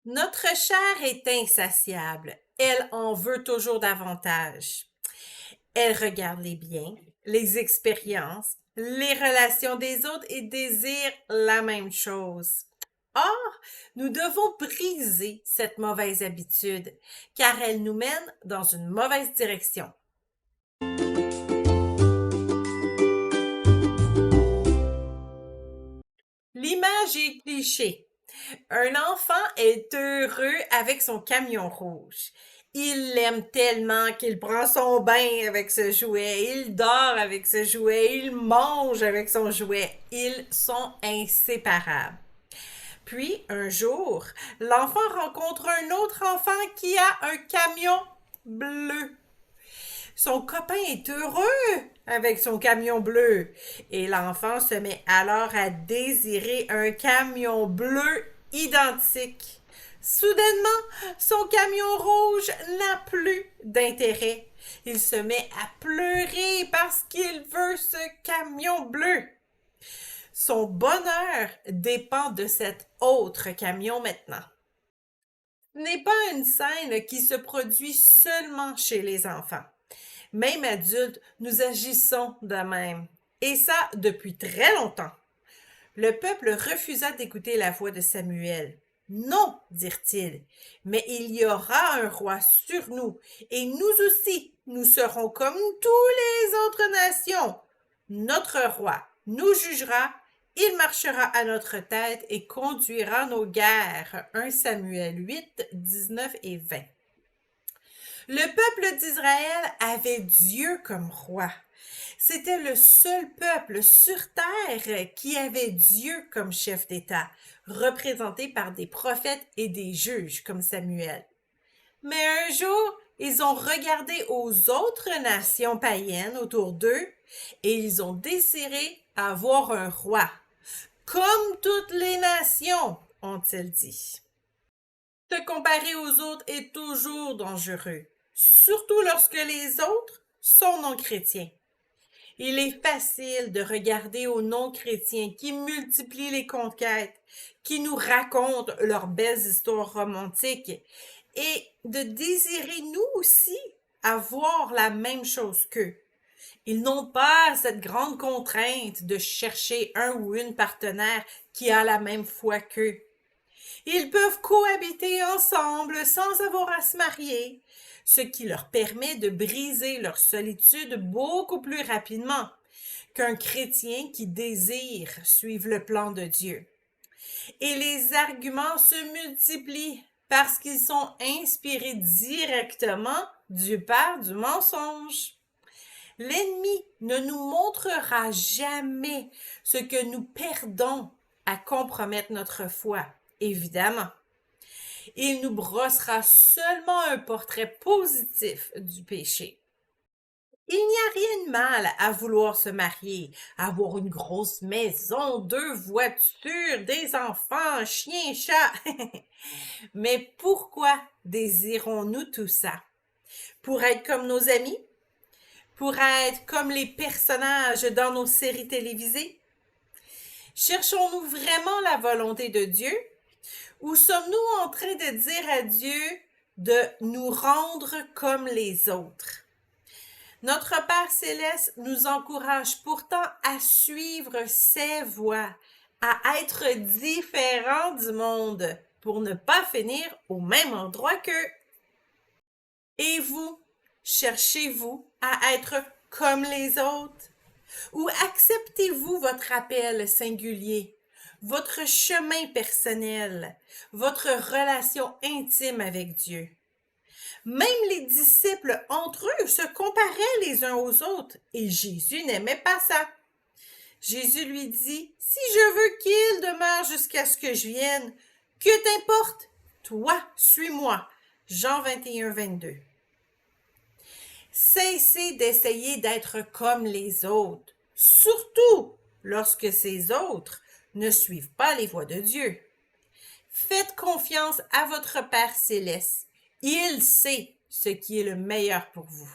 Notre chair est insatiable. Elle en veut toujours davantage. Elle regarde les biens, les expériences, les relations des autres et désire la même chose. Or, nous devons briser cette mauvaise habitude, car elle nous mène dans une mauvaise direction. L'image est cliché. Un enfant est heureux avec son camion rouge. Il l'aime tellement qu'il prend son bain avec ce jouet, il dort avec ce jouet, il mange avec son jouet. Ils sont inséparables. Puis, un jour, l'enfant rencontre un autre enfant qui a un camion bleu. Son copain est heureux avec son camion bleu et l'enfant se met alors à désirer un camion bleu identique. Soudainement, son camion rouge n'a plus d'intérêt. Il se met à pleurer parce qu'il veut ce camion bleu. Son bonheur dépend de cet autre camion maintenant. Ce n'est pas une scène qui se produit seulement chez les enfants. Même adultes, nous agissons de même. Et ça, depuis très longtemps. Le peuple refusa d'écouter la voix de Samuel. Non, dirent-ils, mais il y aura un roi sur nous, et nous aussi, nous serons comme toutes les autres nations. Notre roi nous jugera, il marchera à notre tête et conduira nos guerres. 1 Samuel 8, 19 et 20. Le peuple d'Israël avait Dieu comme roi. C'était le seul peuple sur terre qui avait Dieu comme chef d'État, représenté par des prophètes et des juges comme Samuel. Mais un jour, ils ont regardé aux autres nations païennes autour d'eux et ils ont désiré avoir un roi, comme toutes les nations, ont-ils dit. Se comparer aux autres est toujours dangereux, surtout lorsque les autres sont non-chrétiens. Il est facile de regarder aux non-chrétiens qui multiplient les conquêtes, qui nous racontent leurs belles histoires romantiques et de désirer nous aussi avoir la même chose qu'eux. Ils n'ont pas cette grande contrainte de chercher un ou une partenaire qui a la même foi qu'eux. Ils peuvent cohabiter ensemble sans avoir à se marier, ce qui leur permet de briser leur solitude beaucoup plus rapidement qu'un chrétien qui désire suivre le plan de Dieu. Et les arguments se multiplient parce qu'ils sont inspirés directement du père du mensonge. L'ennemi ne nous montrera jamais ce que nous perdons à compromettre notre foi, évidemment. Il nous brossera seulement un portrait positif du péché. Il n'y a rien de mal à vouloir se marier, avoir une grosse maison, 2 voitures, des enfants, chiens, chats. Mais pourquoi désirons-nous tout ça? Pour être comme nos amis? Pour être comme les personnages dans nos séries télévisées? Cherchons-nous vraiment la volonté de Dieu? Ou sommes-nous en train de dire à Dieu de nous rendre comme les autres? Notre Père céleste nous encourage pourtant à suivre ses voies, à être différents du monde pour ne pas finir au même endroit qu'eux. Et vous, cherchez-vous à être comme les autres? Ou acceptez-vous votre appel singulier, votre chemin personnel, votre relation intime avec Dieu? Même les disciples entre eux se comparaient les uns aux autres et Jésus n'aimait pas ça. Jésus lui dit, « Si je veux qu'il demeure jusqu'à ce que je vienne, que t'importe? Toi, suis-moi. » Jean 21, 22. Cessez d'essayer d'être comme les autres, surtout lorsque ces autres ne suivent pas les voies de Dieu. Faites confiance à votre Père céleste. Il sait ce qui est le meilleur pour vous.